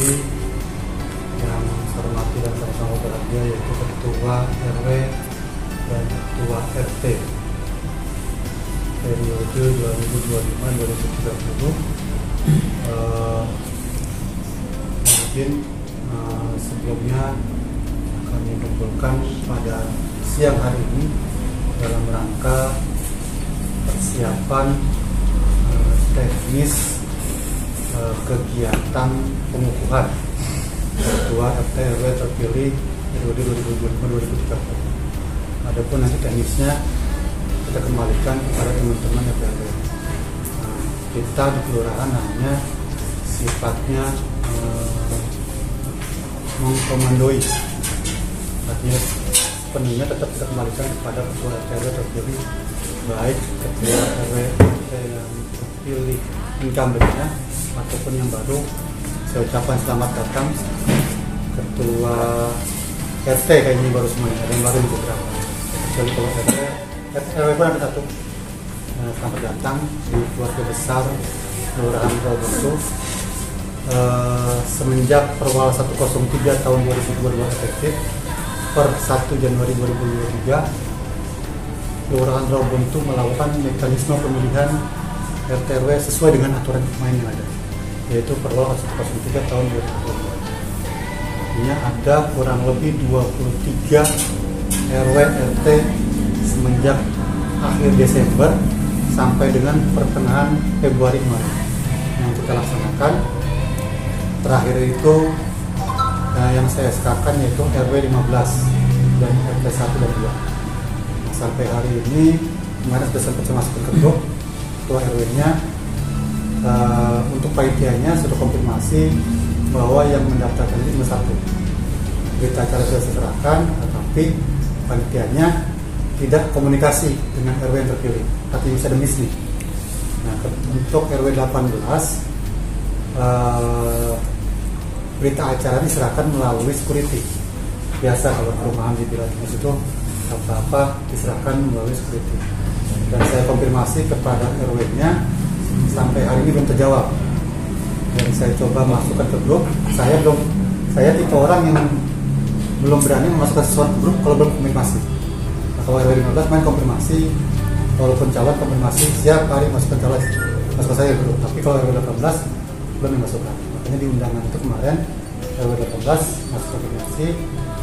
terpilih yang saya hormati dan sama-sama berbahagia, yaitu Ketua RW dan Ketua RT periode 2025-2030. Mungkin sebelumnya kami kumpulkan pada siang hari ini dalam rangka persiapan teknis kegiatan pengukuhan Ketua RT RW terpilih periode 2025-2030. Adapun nanti teknisnya kita kembalikan kepada teman-teman RT. Kita di kelurahan hanya sifatnya mengkomandoi, artinya sepenuhnya tetap kita kembalikan kepada Ketua RT RW terpilih, baik Ketua RW RT yang terpilih incumbent-nya ataupun yang baru. Saya ucapkan selamat datang Ketua RT, kayaknya baru semuanya, ada yang baru di beberapa. Kecuali kalau RW pun ada satu. Selamat datang di keluarga besar Kelurahan Rawabuntu. Semenjak Perwal 103 tahun 2022 efektif per 1 Januari 2023, Kelurahan Rawabuntu melakukan mekanisme pemilihan RT RW sesuai dengan aturan main yang ada, yaitu Perwal 103 tahun 2022. Artinya ada kurang lebih 23 RW RT semenjak akhir Desember sampai dengan pertengahan Februari kemarin yang kita laksanakan. Terakhir itu yang saya SK-kan yaitu RW 15 dan RT 1 dan 2. Nah, sampai hari ini kemarin sudah sempat masuk ke grup Ketua RW-nya. Untuk panitianya sudah konfirmasi bahwa yang mendaftarkan ini cuma satu. Berita acara sudah diserahkan, tetapi panitianya tidak komunikasi dengan RW yang terpilih, artinya bisa demis nih. Nah, untuk RW 18 berita acara diserahkan melalui security. Biasa kalau perumahan di Bilatus itu apa-apa diserahkan melalui security. Dan saya konfirmasi kepada RW-nya sampai hari ini belum terjawab. Dan saya coba masukkan ke grup. Saya tipe orang yang belum berani memasukkan sesuatu ke grup kalau belum konfirmasi. Kalau RW 15 main konfirmasi, walaupun calon konfirmasi siap hari masukkan calon, masuk saya dulu. Tapi kalau RW 18 belum dimasukkan. Makanya di undangan itu kemarin RW 18 masuk konfirmasi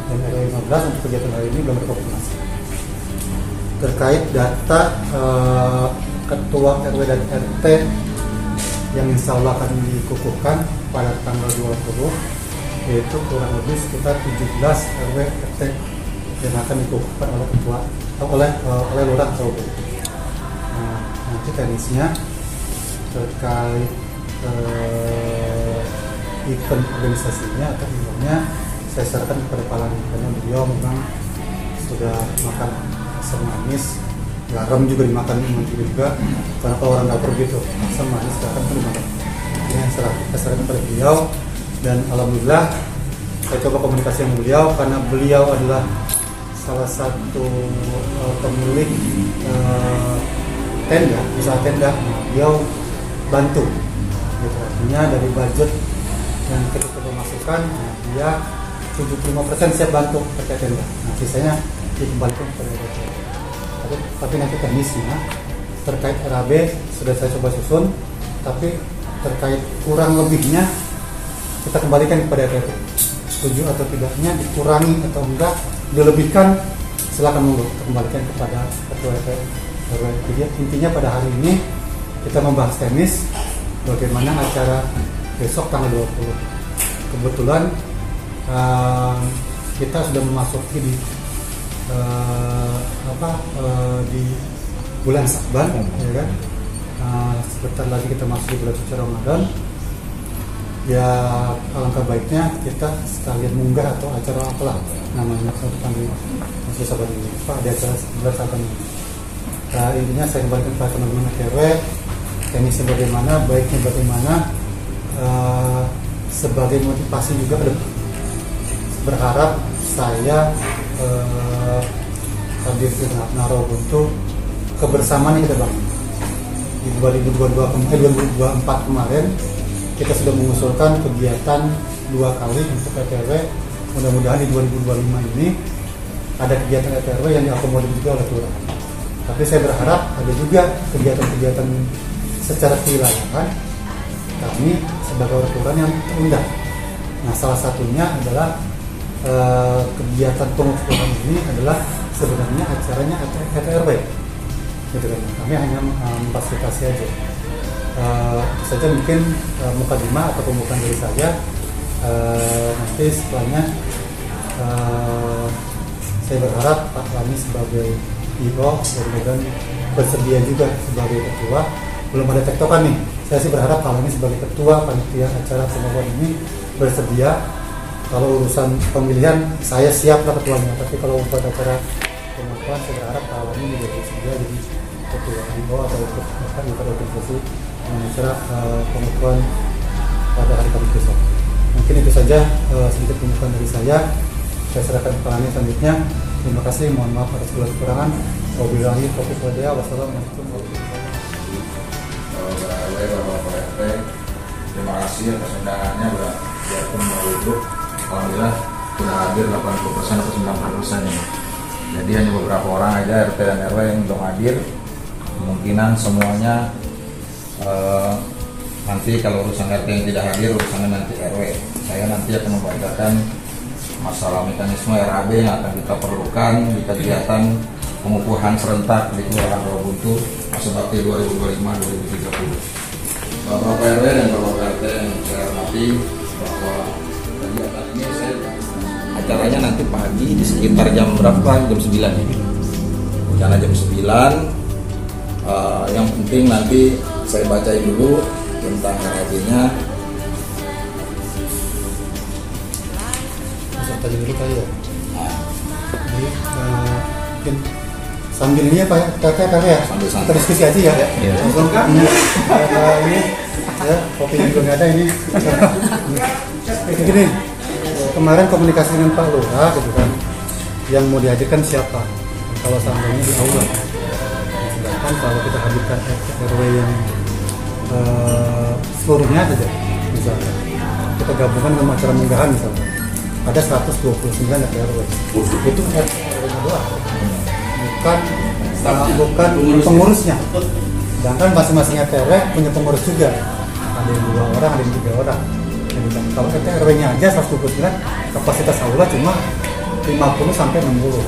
dan RW 15 untuk kegiatan hari ini belum terkonfirmasi. Terkait data Ketua RW dan RT yang insya Allah akan dikukuhkan pada tanggal 20, yaitu kurang lebih sekitar 17 RW RT yang akan dikukuhkan oleh ketua oleh lurah atau nanti teknisnya terkait event organisasinya atau eventnya saya serahkan kepada Pak Lani, karena beliau memang sudah makan asam manis, garam juga dimakan juga, karena kalau orang dapur gitu asam manis garam pun dimakan. Ini yang saya serahkan kepada beliau, dan alhamdulillah saya coba komunikasi dengan beliau karena beliau adalah salah satu pemilik tenda, usaha tenda. Beliau bantu, gitu. Artinya dari budget yang kita coba masukkan, dia 75% siap bantu terkait tenda. Nah, sisanya dikembalikan kepada RT. Tapi nanti teknisnya terkait RAB sudah saya coba susun, tapi terkait kurang lebihnya kita kembalikan kepada RT. Setuju atau tidaknya, dikurangi atau enggak, dilebihkan, silakan monggo kembalikan kepada Ketua RT RW. Jadi intinya pada hari ini kita membahas teknis bagaimana acara besok tanggal 20. Kebetulan kita sudah memasuki di di bulan Sya'ban, ya kan? Sebentar lagi kita masuk di bulan suci Ramadan. Ya alangkah baiknya kita sekalian munggah atau acara apalah namanya untuk panggil masih sahabat ini. Pak, ada acara bulan Sya'ban ini. Nah, intinya saya kembalikan kepada teman-teman RW, teknisnya bagaimana, baiknya bagaimana, sebagai motivasi juga ke depan. Berharap saya hadir di Rawabuntu, kebersamaan yang kita bangun di 2024 kemarin kita sudah mengusulkan kegiatan 2 kali untuk RT/RW. Mudah-mudahan di 2025 ini ada kegiatan RT/RW yang diakomodir juga oleh kelurahan. Tapi saya berharap ada juga kegiatan-kegiatan secara kewilayahan kami sebagai kelurahan yang terundang. Nah, salah satunya adalah kegiatan pengukuran ini adalah sebenarnya acaranya RT/RW. Gitu kan. Kami hanya memfasilitasi aja. Itu saja mungkin mukadimah atau pembukaan dari saya. Nanti setelahnya saya berharap Pak Lani sebagai IO dan bersedia juga sebagai ketua. Belum ada tektokan nih. Saya sih berharap Pak Lani sebagai ketua panitia acara pengukuhan ini bersedia. Kalau urusan pemilihan saya siap lah ketuanya, tapi kalau buat acara pengukuhan saya berharap Pak Lani juga bersedia jadi ketua IO atau ikut organisasi acara pengukuhan pada hari Kamis besok. Mungkin itu saja sedikit pembukaan dari saya. Saya serahkan ke Pak Lani selanjutnya. Terima kasih, mohon maaf atas segala kekurangan. Wabillahi taufiq wal hidayah. Wassalamualaikum warahmatullahi wabarakatuh. Terima kasih atas undangannya biarpun baru itu. Alhamdulillah sudah hadir 80% atau 90% ini. Jadi hanya beberapa orang aja RT dan RW yang belum hadir. Kemungkinan semuanya nanti kalau urusan RT yang tidak hadir, urusannya nanti RW. Saya nanti akan membacakan masalah mekanisme RAB yang akan kita perlukan di kegiatan pengukuhan serentak di Kelurahan Rawabuntu masa bakti 2025-2030. Bapak RW dan Bapak RT yang saya hormati, bahwa kegiatan ini acaranya nanti pagi di sekitar jam berapa? Jam 9 ini. Rencana jam 9. Yang penting nanti saya bacain dulu tentang RAB-nya. Saya tanya dulu kali ya. Jadi mungkin sambil ini ya Pak Kakak kali ya. Kita diskusi aja ya. Langsung ini ya, kopinya juga nggak ada ini. Gini, kemarin komunikasi dengan Pak Lurah gitu kan, yang mau dihadirkan siapa? Kalau seandainya di aula. Sedangkan kalau kita hadirkan RW yang seluruhnya saja, misalnya kita gabunggan dengan acara munggahan misalnya, ada 129 RW. Itu RW doang, bukan pengurusnya. Sedangkan masing-masing RW punya pengurus juga. Ada yang 2 orang, ada yang 3 orang. Kalau RW-nya aja 129, kapasitas aula cuma 50 sampai 60.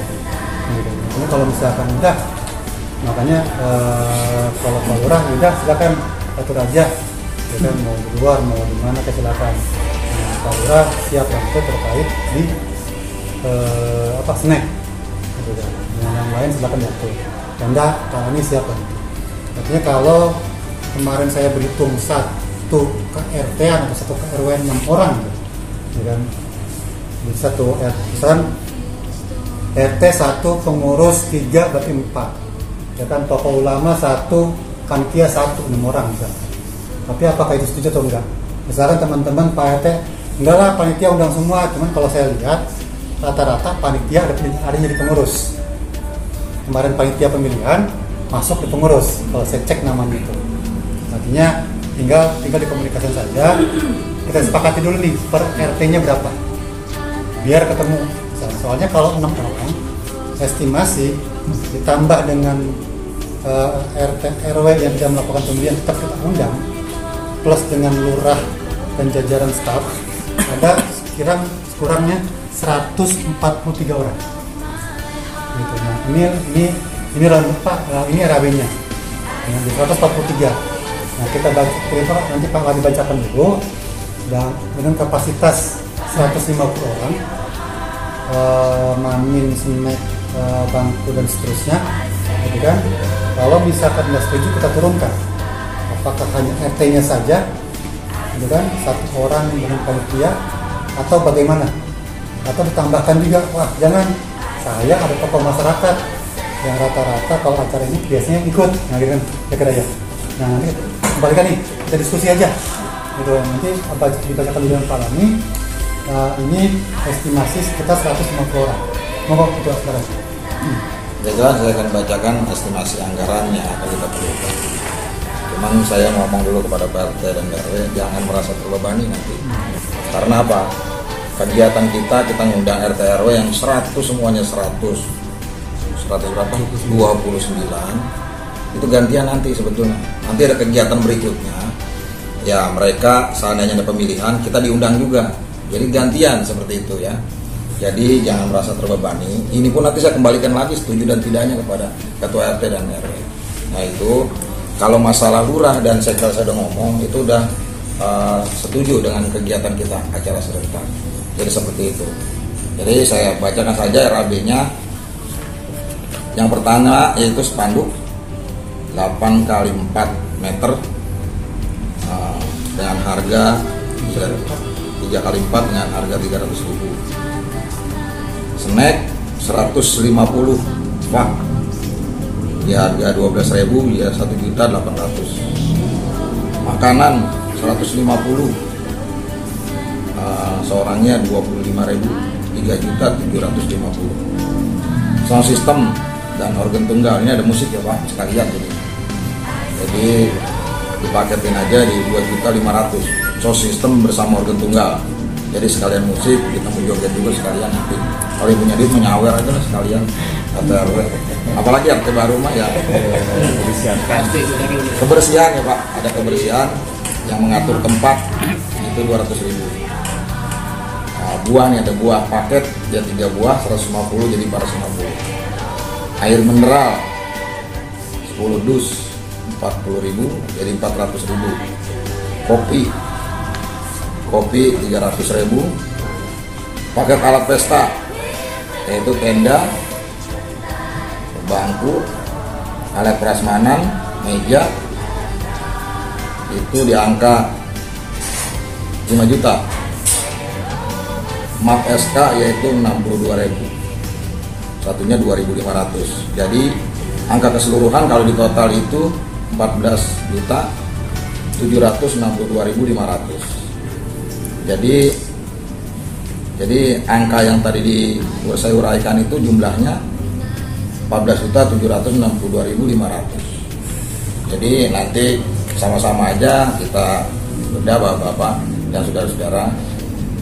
Jadi kalau misalkan enggak, makanya kalau Pak Lurah udah silakan atur aja. Ya kan, mau di luar mau di mana silakan. Nah, Pak Lurah siap bantu terkait di snack. Gitu kan. Yang lain silakan diatur. Dan enggak, kalau ini siap bantu. Artinya kalau kemarin saya berhitung 1 ke RT atau 1 ke RW 6 orang gitu, ya kan, di 1 RT misalkan RT 1 pengurus 3 berarti 4, ya kan, tokoh ulama 1, panitia 1, 6 orang misalkan. Tapi apakah itu setuju atau enggak? Misalkan teman-teman Pak RT enggak lah, panitia undang semua, cuman kalau saya lihat rata-rata panitia ada jadi pengurus. Kemarin panitia pemilihan masuk di pengurus kalau saya cek namanya itu. Artinya tinggal dikomunikasikan saja. Kita sepakati dulu nih per RT-nya berapa, biar ketemu. Soalnya kalau 6 orang estimasi ditambah dengan RT RW yang tidak melakukan pemilihan tetap kita undang, plus dengan lurah dan jajaran staf, ada kurangnya 143 orang. Gitu. Nah, ini RAB-nya. Nah, di 143. Nah, kita nanti Pak Lani bacakan dulu, dan dengan kapasitas 150 orang, mamin, snack, bangku dan seterusnya, gitu kan. Kalau misalkan nggak setuju kita turunkan, apakah hanya RT-nya saja, gitu kan, 1 orang dengan panitia, atau bagaimana? Atau ditambahkan juga, wah jangan, saya ada tokoh masyarakat yang rata-rata kalau acara ini biasanya ikut, nah gitu kan, kira-kira ya. Nah nanti kembalikan nih, kita diskusi aja gitu. Nanti dibacakan di dalam Pak Lani. Ini estimasi sekitar 150 orang. Mohon itu sekarang. Jelas saya akan bacakan estimasi anggarannya akan kita perlukan. Cuman saya ngomong dulu kepada Pak RT dan RW, jangan merasa terbebani nanti. Karena apa? Kegiatan kita ngundang RT RW yang 100 semuanya 100 berapa? 29 itu gantian nanti sebetulnya. Nanti ada kegiatan berikutnya. Ya mereka seandainya ada pemilihan kita diundang juga. Jadi gantian seperti itu ya. Jadi jangan merasa terbebani. Ini pun nanti saya kembalikan lagi setuju dan tidaknya kepada ketua RT dan RW. Nah itu kalau masalah lurah dan sektor saya udah ngomong itu udah setuju dengan kegiatan kita acara serentak. Jadi seperti itu. Jadi saya bacakan saja RAB-nya. Yang pertama yaitu spanduk 8 kali 4 meter dengan harga 3 kali 4 dengan harga 300.000. Snack 150 pak di harga 12.000 ya 1.800.000. Makanan 150 seorangnya 25.000 3.750.000. Sound system dan organ tunggal ini ada musik ya Pak sekalian jadi dipaketin aja di 2.500.000. Sound system bersama organ tunggal jadi sekalian musik kita mau joget juga sekalian nanti kalau yang punya duit menyawer aja lah sekalian RW. Apalagi RT baru mah ya kebersihan ya Pak, ada kebersihan yang mengatur tempat itu 200.000. Buah nih ada buah paket ya 3 buah 150 jadi 450. Air mineral 10 dus 40.000 jadi 400.000. Kopi 300.000. Paket alat pesta yaitu tenda, bangku, alat prasmanan, meja itu di angka 5 juta. Map SK yaitu 62.000. Satunya 2.500. Jadi angka keseluruhan kalau di total itu 14.762.500. Jadi angka yang tadi saya uraikan itu jumlahnya 14.762.500. Jadi nanti sama-sama aja kita beda Bapak-bapak dan saudara-saudara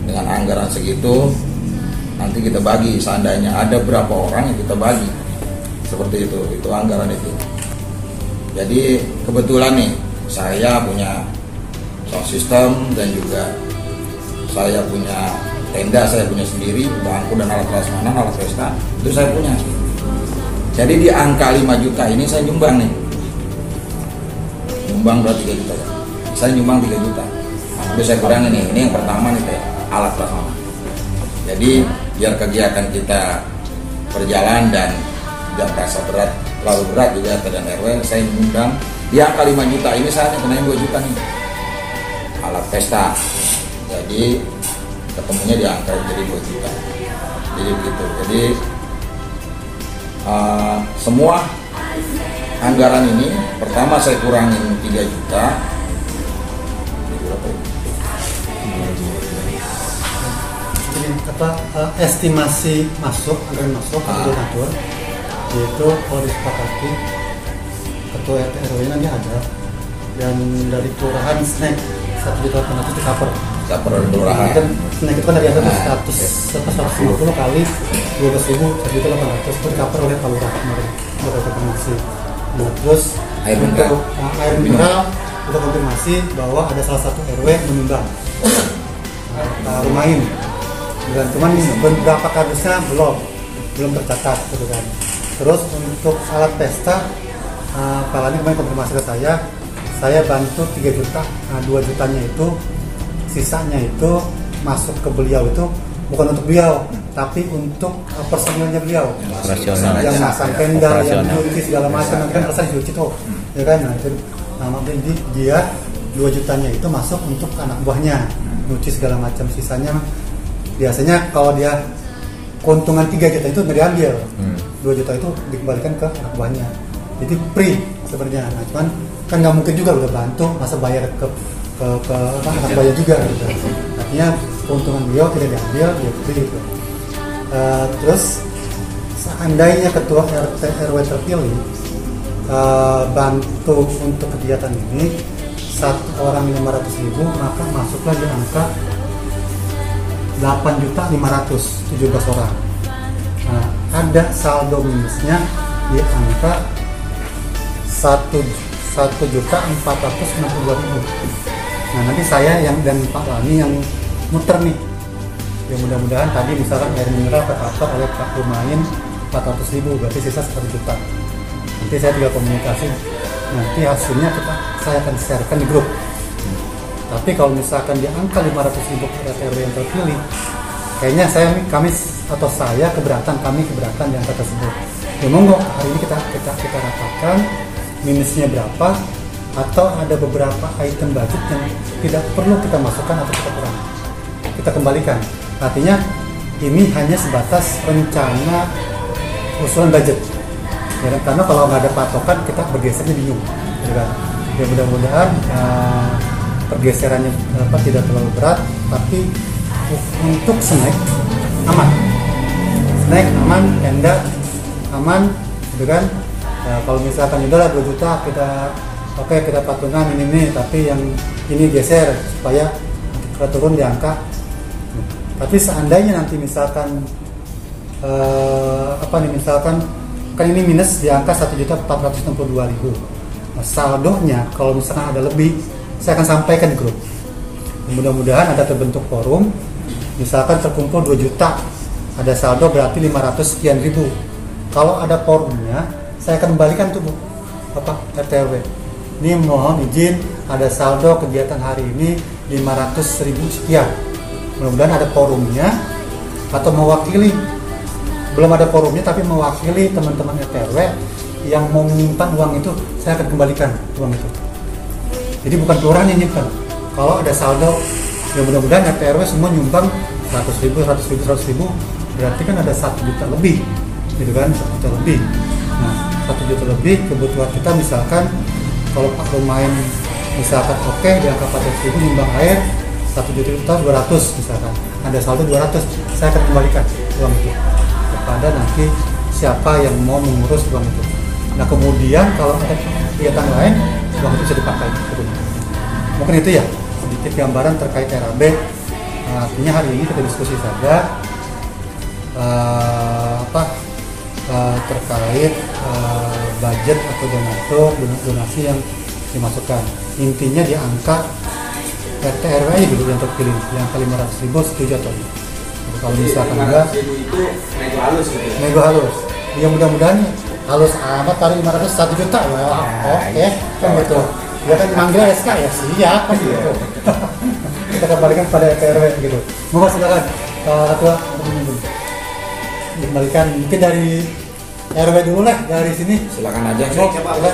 dengan anggaran segitu nanti kita bagi seandainya ada berapa orang yang kita bagi seperti itu anggaran itu. Jadi kebetulan nih saya punya sound system dan juga saya punya tenda, saya punya sendiri bangku dan alat prasmanan, alat pesta itu saya punya. Jadi di angka 5 juta ini saya nyumbang nih, nyumbang berarti 3 juta ya. Saya nyumbang 3 juta. Nah, udah saya kurangin nih, ini yang pertama nih alat prasmanan. Jadi biar kegiatan kita berjalan dan tidak merasa berat, terlalu berat juga RT dan RW, saya mengundang di angka 5 juta ini saya kenain 2 juta nih alat pesta. Jadi ketemunya di angka jadi 2 juta. Jadi begitu. Jadi semua anggaran ini pertama saya kurangin 3 juta. Estimasi anggaran masuk ke donatur yaitu kalau disepakati ketua RT RW nanti ada dan dari kelurahan snack 1.800.000 di cover dari kelurahan kan snack itu kan dari atas 150 kali 12.000 1.800.000 itu di cover oleh kelurahan kemarin untuk konfirmasi. Nah terus air mineral untuk konfirmasi bahwa ada salah satu RW menyumbang rumah ini. Dan cuman beberapa kardusnya belum tercatat gitu kan. Terus untuk alat pesta Pak Lani kemarin konfirmasi ke saya bantu 3 juta. 2 jutanya itu sisanya itu masuk ke beliau itu bukan untuk beliau tapi untuk personilnya beliau yang masang tenda, yang cuci segala macam nanti kan rasanya cuci tuh ya kan. Nah itu jadi dia 2 jutanya itu masuk untuk anak buahnya nyuci segala macam. Sisanya biasanya kalau dia keuntungan 3 juta itu nggak diambil, 2 juta itu dikembalikan ke anak buahnya. Jadi free sebenarnya. Nah cuman kan nggak mungkin juga udah bantu masa bayar ke anak buahnya juga gitu. Artinya keuntungan beliau tidak diambil, dia free gitu. Terus seandainya ketua RT RW terpilih bantu untuk kegiatan ini, satu orang 500.000, maka masuklah di angka 8.500.000, 17 orang. Nah, ada saldo minusnya di angka 1.462.000. Nah, nanti saya dan Pak Lani yang muter nih. Ya mudah-mudahan tadi misalkan air mineral tercover oleh Pak Lumayan 400.000, berarti sisa 1 juta. Nanti saya tinggal komunikasi, nanti hasilnya saya akan sharekan di grup. Tapi kalau misalkan di angka 500.000 RT/RW yang terpilih, kayaknya kami keberatan di angka tersebut. Ya monggo, hari ini kita rapatkan minusnya berapa, atau ada beberapa item budget yang tidak perlu kita masukkan atau kita kurangi, kita kembalikan. Artinya ini hanya sebatas rencana usulan budget, ya, karena kalau nggak ada patokan kita bergesernya bingung, ya, ya mudah-mudahan pergeserannya tidak terlalu berat, tapi untuk snack aman, tenda aman, gitu kan. Kalau misalkan udahlah 2 juta kita patungan ini, tapi yang ini geser supaya kita turun di angka. Tapi seandainya nanti misalkan misalkan kan ini minus di angka 1.462.000. Nah, saldonya kalau misalkan ada lebih, saya akan sampaikan di grup. Mudah-mudahan ada terbentuk forum, misalkan terkumpul 2 juta, ada saldo berarti 500 sekian ribu. Kalau ada forumnya, saya akan kembalikan tuh RT/RW. Ini mohon izin, ada saldo kegiatan hari ini 500.000 sekian. Mudah-mudahan ada forumnya, atau mewakili, belum ada forumnya tapi mewakili teman-teman RT/RW yang mau menyimpan uang itu, saya akan kembalikan uang itu. Jadi bukan kelurahan yang nyimpan. Kalau ada saldo, ya mudah-mudahan RT/RW semua nyumbang 100.000, berarti kan ada 1 juta lebih, gitu kan, 1 juta lebih. Nah, 1 juta lebih kebutuhan kita, misalkan kalau Pak Lumayan misalkan oke, di angka 400.000 nyumbang air 1.200.000 misalkan, ada saldo 200, saya akan kembalikan uang itu kepada nanti siapa yang mau mengurus uang itu. Nah, kemudian kalau ada kegiatan lain, uang itu bisa dipakai. Mungkin itu ya sedikit gambaran terkait RAB. Artinya hari ini kita diskusi saja terkait budget atau donasi yang dimasukkan. Intinya di angka RT/RW dulu yang terpilih, yang angka 500.000 setuju atau tidak. Kalau misalkan enggak, itu nego halus gitu. Nego halus. Ya mudah-mudahan halus amat, kali 500 1 juta. Oke, kan gitu. Ya kan manggil SK ya siap kan gitu. Kita kembalikan pada RT/RW gitu. Mohon silakan Ketua dikembalikan, mungkin dari RW dulu lah, dari sini. Silakan aja. Silakan.